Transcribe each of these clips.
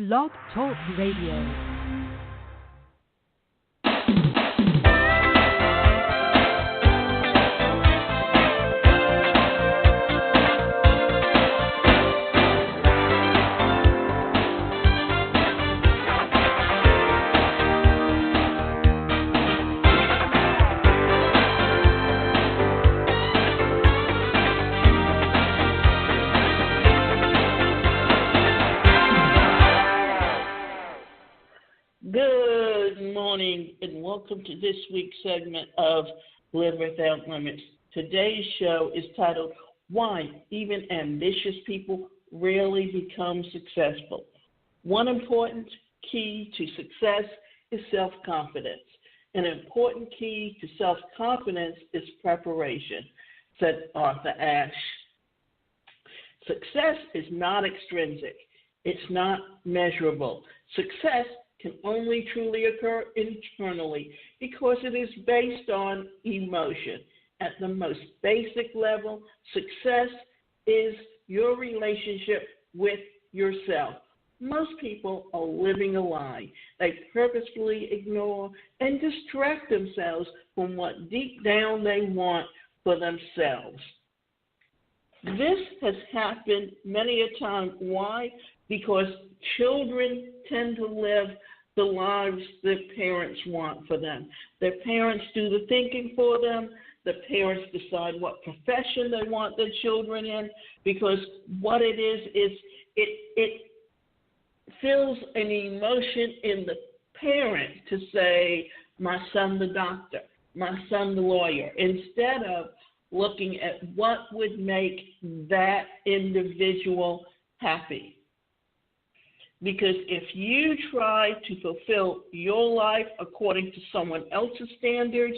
Blog Talk Radio. Good morning and welcome to this week's segment of Live Without Limits. Today's show is titled, Why Even Ambitious People Rarely Become Successful. One important key to success is self-confidence. An important key to self-confidence is preparation, said Arthur Ashe. Success is not extrinsic. It's not measurable. Success can only truly occur internally because it is based on emotion. At the most basic level, success is your relationship with yourself. Most people are living a lie. They purposefully ignore and distract themselves from what deep down they want for themselves. This has happened many a time. Why? Because children tend to live the lives their parents want for them. Their parents do the thinking for them. The parents decide what profession they want their children in, because what it is it fills an emotion in the parent to say, my son the doctor, my son the lawyer, instead of looking at what would make that individual happy. Because if you try to fulfill your life according to someone else's standards,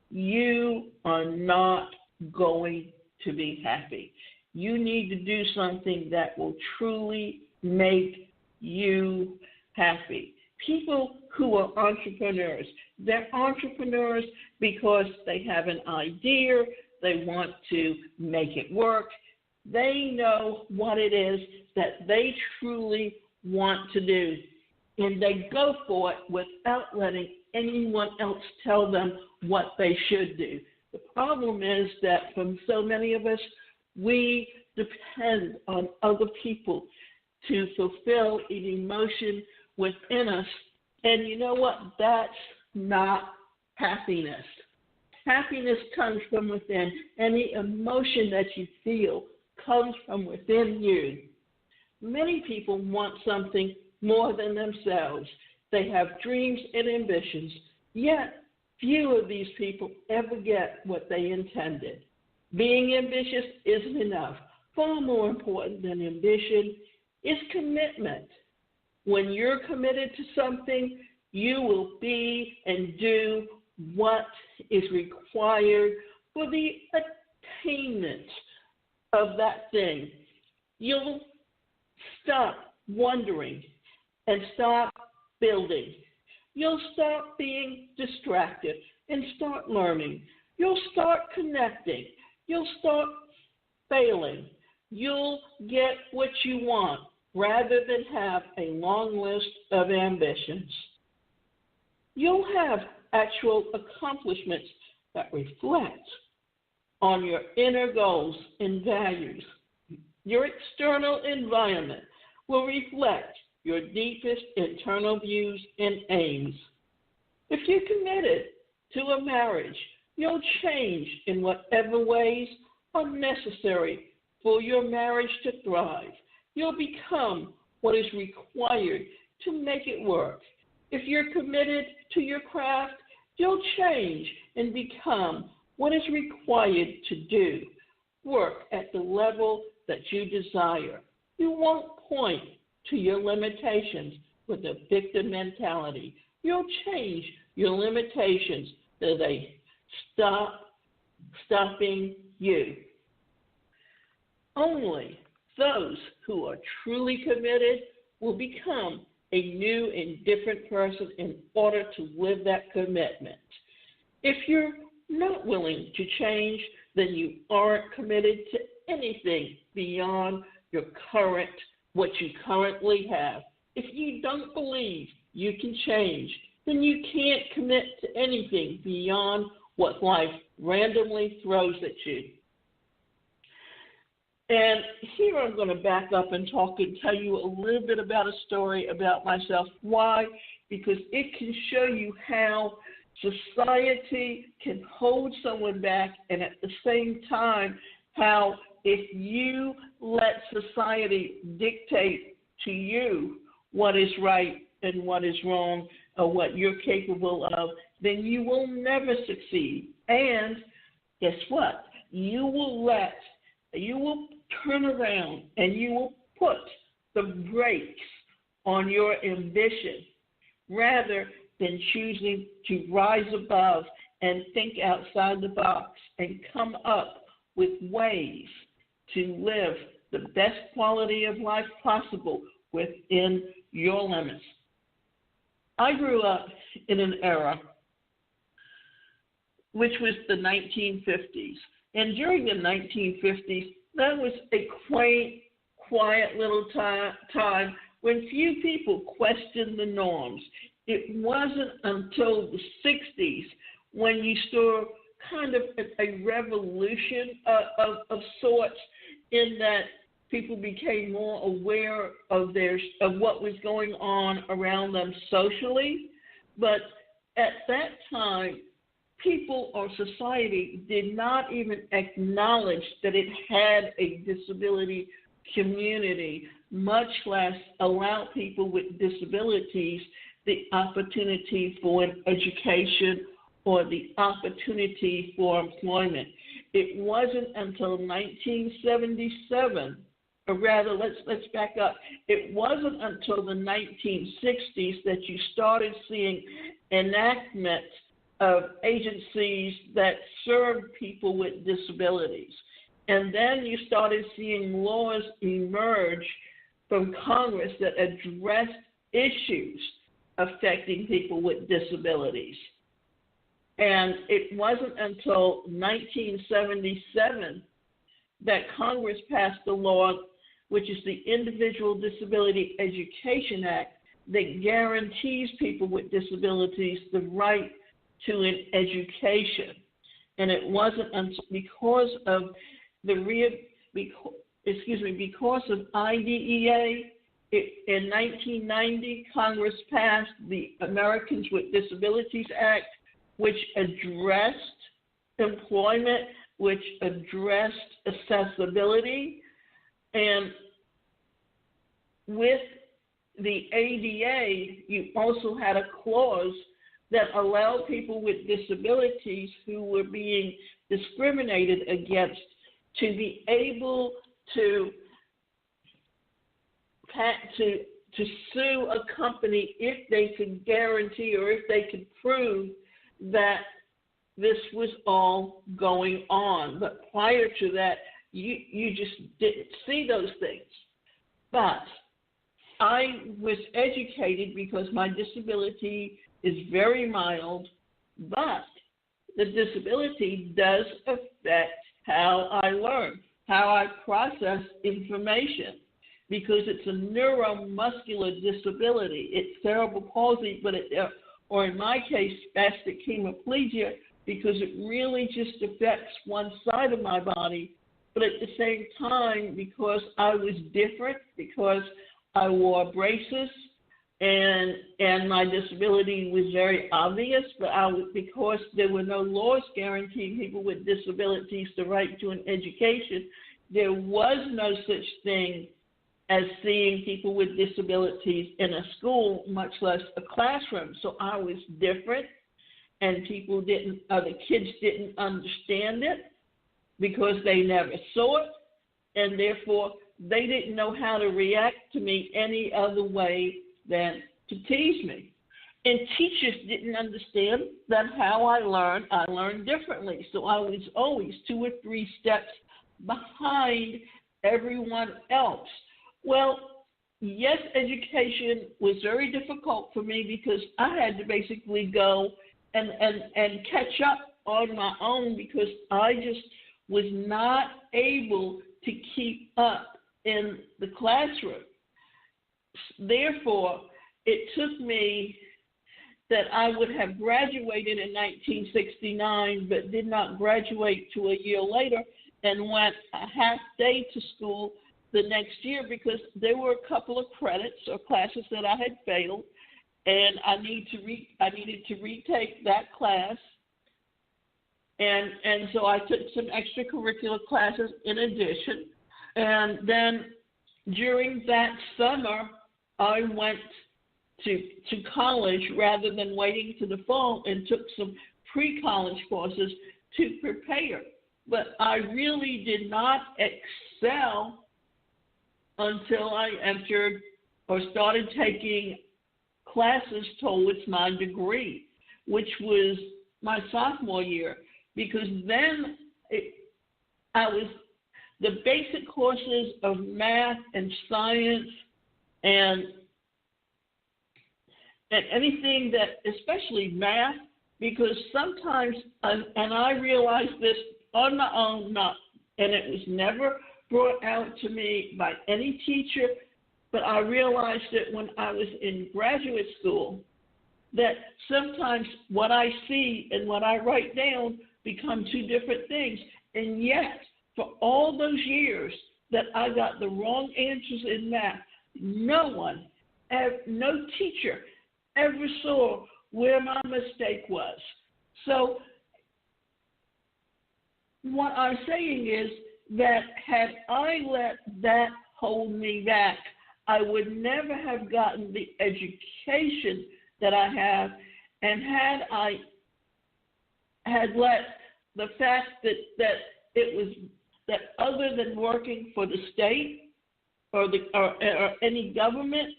you are not going to be happy. You need to do something that will truly make you happy. People who are entrepreneurs, they're entrepreneurs because they have an idea, they want to make it work. They know what it is that they truly want to do, and they go for it without letting anyone else tell them what they should do. The problem is that for so many of us, we depend on other people to fulfill an emotion within us, and you know what? That's not happiness. Happiness comes from within. Any emotion that you feel comes from within you. Many people want something more than themselves. They have dreams and ambitions, yet few of these people ever get what they intended. Being ambitious isn't enough. Far more important than ambition is commitment. When you're committed to something, you will be and do what is required for the attainment of that thing. You'll stop wondering and start building. You'll stop being distracted and start learning. You'll start connecting. You'll start failing. You'll get what you want rather than have a long list of ambitions. You'll have actual accomplishments that reflect on your inner goals and values. Your external environment will reflect your deepest internal views and aims. If you're committed to a marriage, you'll change in whatever ways are necessary for your marriage to thrive. You'll become what is required to make it work. If you're committed to your craft, you'll change and become what is required to do work at the level that you desire. You won't point to your limitations with a victim mentality. You'll change your limitations so they stop stopping you. Only those who are truly committed will become a new and different person in order to live that commitment. If you're not willing to change, then you aren't committed to anything beyond what you currently have. If you don't believe you can change, then you can't commit to anything beyond what life randomly throws at you. And here I'm going to back up and talk and tell you a little bit about a story about myself. Why? Because it can show you how society can hold someone back, and at the same time, how if you let society dictate to you what is right and what is wrong or what you're capable of, then you will never succeed. And guess what? You will turn around and you will put the brakes on your ambition rather than choosing to rise above and think outside the box and come up with ways to live the best quality of life possible within your limits. I grew up in an era which was the 1950s. And during the 1950s, that was a quaint, quiet little time when few people questioned the norms. It wasn't until the 60s when you saw kind of a revolution of sorts, in that people became more aware of what was going on around them socially. But at that time, people or society did not even acknowledge that it had a disability community, much less allow people with disabilities the opportunity for an education or the opportunity for employment. It wasn't until 1977, or rather, let's back up. It wasn't until the 1960s that you started seeing enactment of agencies that served people with disabilities. And then you started seeing laws emerge from Congress that addressed issues affecting people with disabilities. And it wasn't until 1977 that Congress passed the law, which is the Individual Disability Education Act, that guarantees people with disabilities the right to an education. And it wasn't until because of IDEA, in 1990, Congress passed the Americans with Disabilities Act, which addressed employment, which addressed accessibility. And with the ADA, you also had a clause that allowed people with disabilities who were being discriminated against to be able to sue a company if they could guarantee or if they could prove that this was all going on. But prior to that, you just didn't see those things. But I was educated because my disability is very mild, but the disability does affect how I learn, how I process information, because it's a neuromuscular disability. It's cerebral palsy, but or in my case, spastic hemiplegia, because it really just affects one side of my body. But at the same time, because I was different, because I wore braces, and my disability was very obvious, but because there were no laws guaranteeing people with disabilities the right to an education, there was no such thing as seeing people with disabilities in a school, much less a classroom. So I was different, and the kids didn't understand it because they never saw it, and therefore they didn't know how to react to me any other way than to tease me. And teachers didn't understand that how I learned differently. So I was always 2 or 3 steps behind everyone else. Well, yes, education was very difficult for me because I had to basically go and catch up on my own, because I just was not able to keep up in the classroom. Therefore, it took me that I would have graduated in 1969, but did not graduate to a year later, and went a half day to school the next year because there were a couple of credits or classes that I had failed, and I needed to retake that class, and so I took some extracurricular classes in addition, and then during that summer I went to college rather than waiting to the fall, and took some pre-college courses to prepare. But I really did not excel until I entered or started taking classes towards my degree, which was my sophomore year, because then the basic courses of math and science and anything that, especially math, because sometimes, and I realized this on my own, and it was never brought out to me by any teacher, but I realized it when I was in graduate school, that sometimes what I see and what I write down become two different things. And yet, for all those years that I got the wrong answers in math, no teacher ever saw where my mistake was. So what I'm saying is that had I let that hold me back, I would never have gotten the education that I have, and had let the fact that other than working for the state or any government,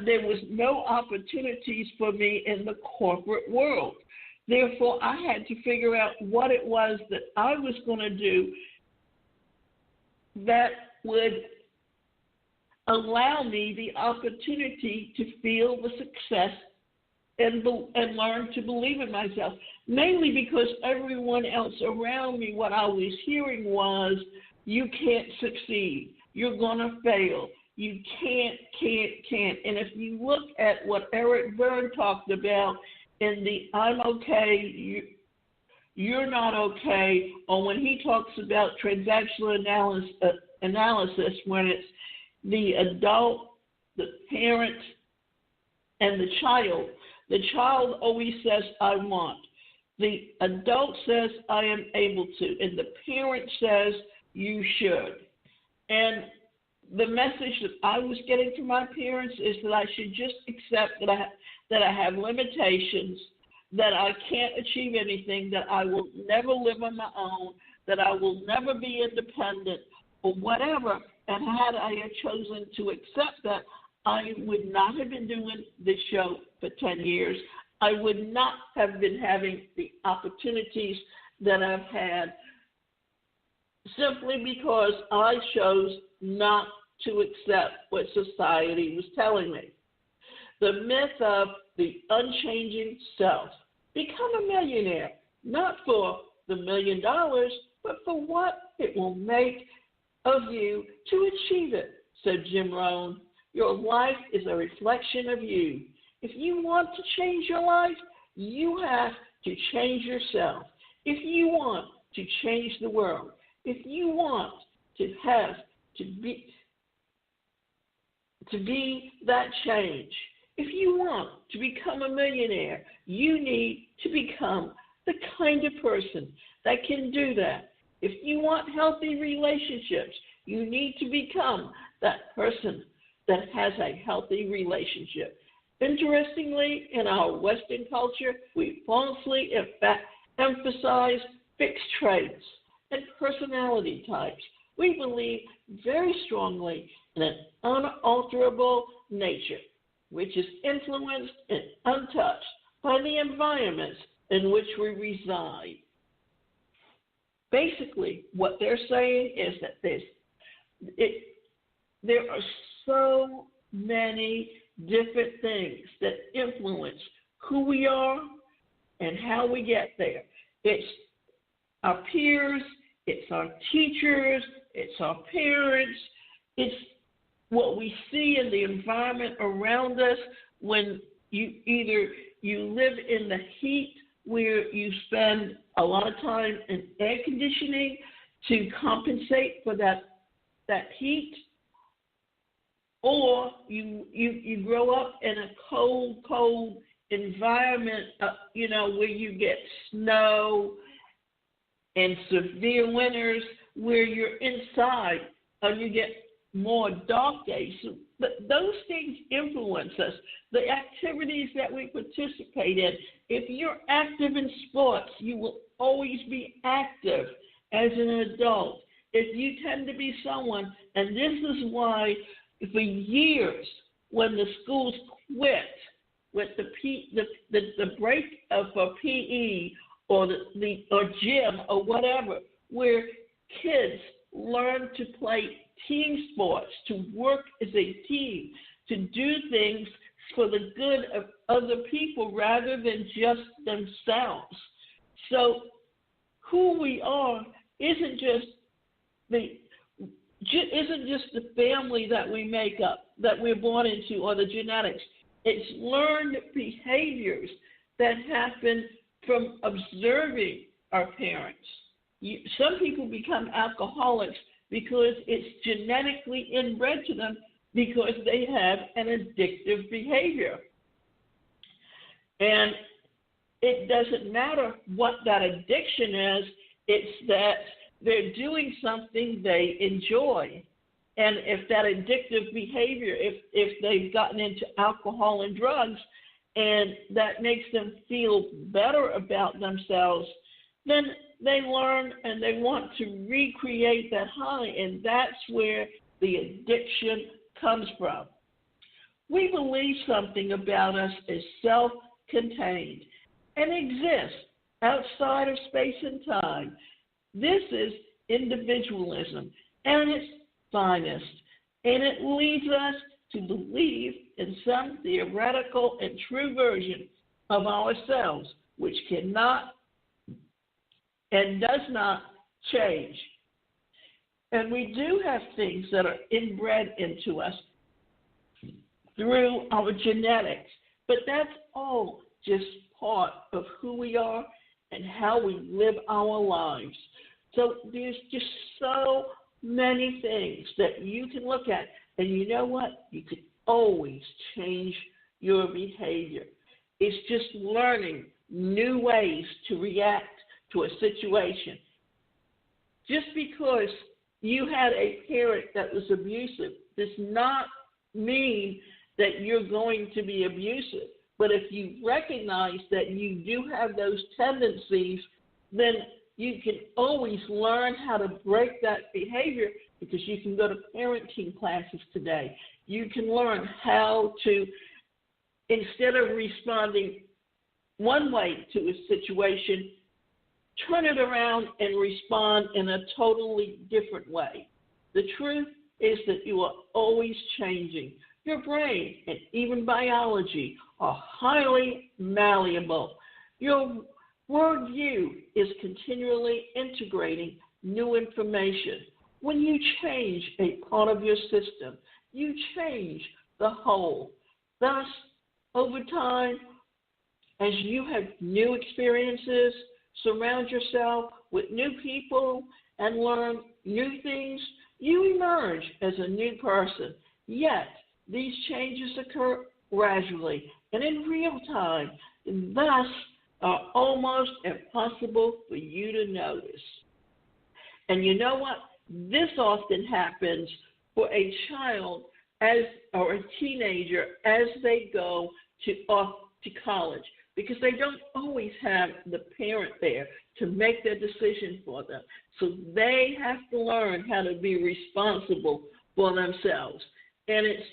there was no opportunities for me in the corporate world. Therefore, I had to figure out what it was that I was going to do that would allow me the opportunity to feel the success and learn to believe in myself. Mainly because everyone else around me, what I was hearing was, you can't succeed, you're going to fail, you can't. And if you look at what Eric Berne talked about in the I'm okay, you're not okay, or when he talks about transactional analysis, when it's the adult, the parent, and the child always says, I want. The adult says, I am able to, and the parent says, you should. And the message that I was getting from my parents is that I should just accept that I have limitations, that I can't achieve anything, that I will never live on my own, that I will never be independent, or whatever. And had I chosen to accept that, I would not have been doing this show for 10 years. I would not have been having the opportunities that I've had, simply because I chose not to accept what society was telling me. The myth of the unchanging self. Become a millionaire, not for the $1 million, but for what it will make of you to achieve it, said Jim Rohn. Your life is a reflection of you. If you want to change your life, you have to change yourself. If you want to change the world, if you want to have to be that change, if you want to become a millionaire, you need to become the kind of person that can do that. If you want healthy relationships, you need to become that person that has a healthy relationship. Interestingly, in our Western culture, we falsely emphasize fixed traits and personality types. We believe very strongly in an unalterable nature, which is influenced and untouched by the environments in which we reside. Basically, what they're saying is that there are so many different things that influence who we are and how we get there. It's our peers, it's our teachers, it's our parents, it's what we see in the environment around us when you live in the heat where you spend a lot of time in air conditioning to compensate for that heat, or you grow up in a cold environment, where you get snow and severe winters where you're inside and you get more dark days. But those things influence us. The activities that we participate in, if you're active in sports, you will always be active as an adult. If you tend to be someone, and this is why for years when the schools quit with the break for PE or or gym or whatever, where kids learn to play team sports, to work as a team, to do things for the good of other people rather than just themselves. So who we are isn't just the family that we make up, that we're born into, or the genetics. It's learned behaviors that happen from observing our parents. Some people become alcoholics because it's genetically inbred to them because they have an addictive behavior. And it doesn't matter what that addiction is, it's that they're doing something they enjoy. And if that addictive behavior, if they've gotten into alcohol and drugs and that makes them feel better about themselves, then they learn and they want to recreate that high, and that's where the addiction comes from. We believe something about us is self-contained and exists outside of space and time. This is individualism and its finest, and it leads us to believe in some theoretical and true version of ourselves, which cannot and does not change. And we do have things that are inbred into us through our genetics, but that's all just part of who we are and how we live our lives. So there's just so many things that you can look at, and you know what? You can always change your behavior. It's just learning new ways to react to a situation. Just because you had a parent that was abusive does not mean that you're going to be abusive. But if you recognize that you do have those tendencies, then you can always learn how to break that behavior, because you can go to parenting classes today. You can learn how to, instead of responding one way to a situation, turn it around and respond in a totally different way. The truth is that you are always changing. Your brain and even biology are highly malleable. Your worldview is continually integrating new information. When you change a part of your system, you change the whole. Thus, over time, as you have new experiences, surround yourself with new people, and learn new things, you emerge as a new person. Yet, these changes occur gradually and in real time, and thus are almost impossible for you to notice. And you know what? This often happens for a child or a teenager as they go off to college, because they don't always have the parent there to make their decision for them. So they have to learn how to be responsible for themselves. And it's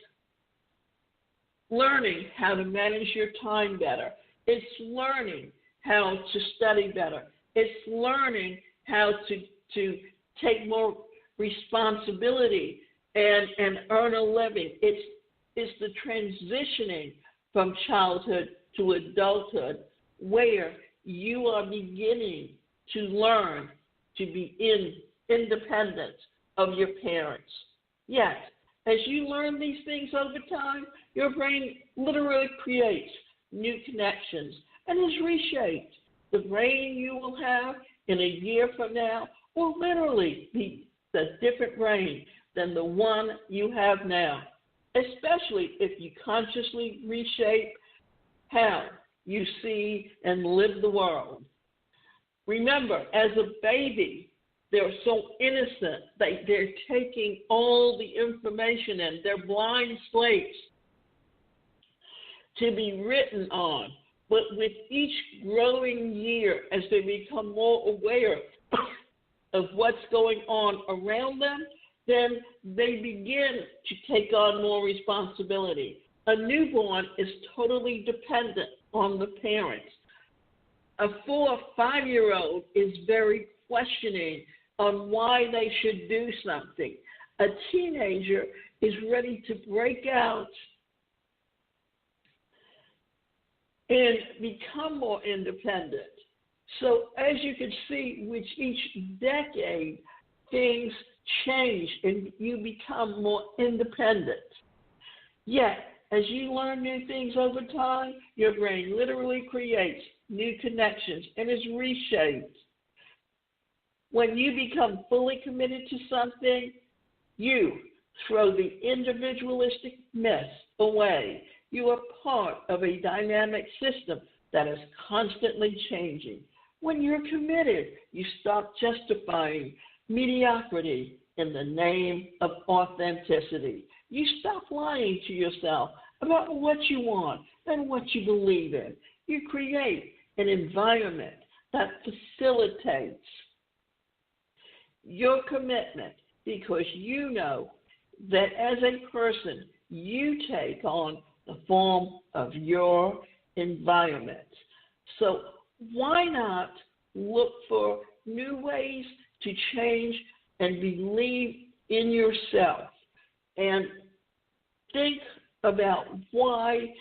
learning how to manage your time better. It's learning how to study better. It's learning how to take more responsibility and earn a living. It's the transitioning from childhood to adulthood where you are beginning to learn to be independent of your parents. Yes, as you learn these things over time, your brain literally creates new connections and is reshaped. The brain you will have in a year from now will literally be a different brain than the one you have now, especially if you consciously reshape how you see and live the world. Remember, as a baby, they're so innocent. They're taking all the information in. They're blank slates to be written on. But with each growing year, as they become more aware of what's going on around them, then they begin to take on more responsibility. A newborn is totally dependent on the parents. A 4 or 5-year-old is very questioning on why they should do something. A teenager is ready to break out and become more independent. So as you can see, with each decade, things change and you become more independent. Yet, as you learn new things over time, your brain literally creates new connections and is reshaped. When you become fully committed to something, you throw the individualistic myths away. You are part of a dynamic system that is constantly changing. When you're committed, you stop justifying mediocrity in the name of authenticity. You stop lying to yourself about what you want and what you believe in. You create an environment that facilitates your commitment because you know that as a person, you take on the form of your environment. So why not look for new ways to change and believe in yourself and think about why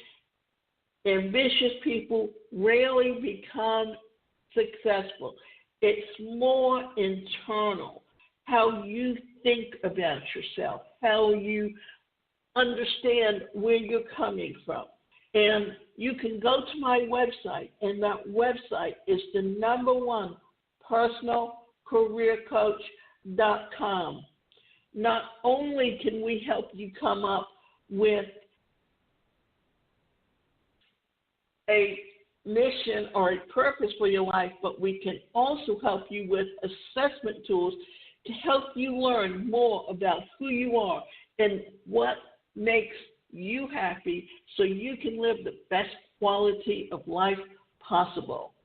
ambitious people rarely become successful. It's more internal, how you think about yourself, how you understand where you're coming from. And you can go to my website, and that website is the #1 personalcareercoach.com. Not only can we help you come up with a mission or a purpose for your life, but we can also help you with assessment tools to help you learn more about who you are and what makes you happy so you can live the best quality of life possible.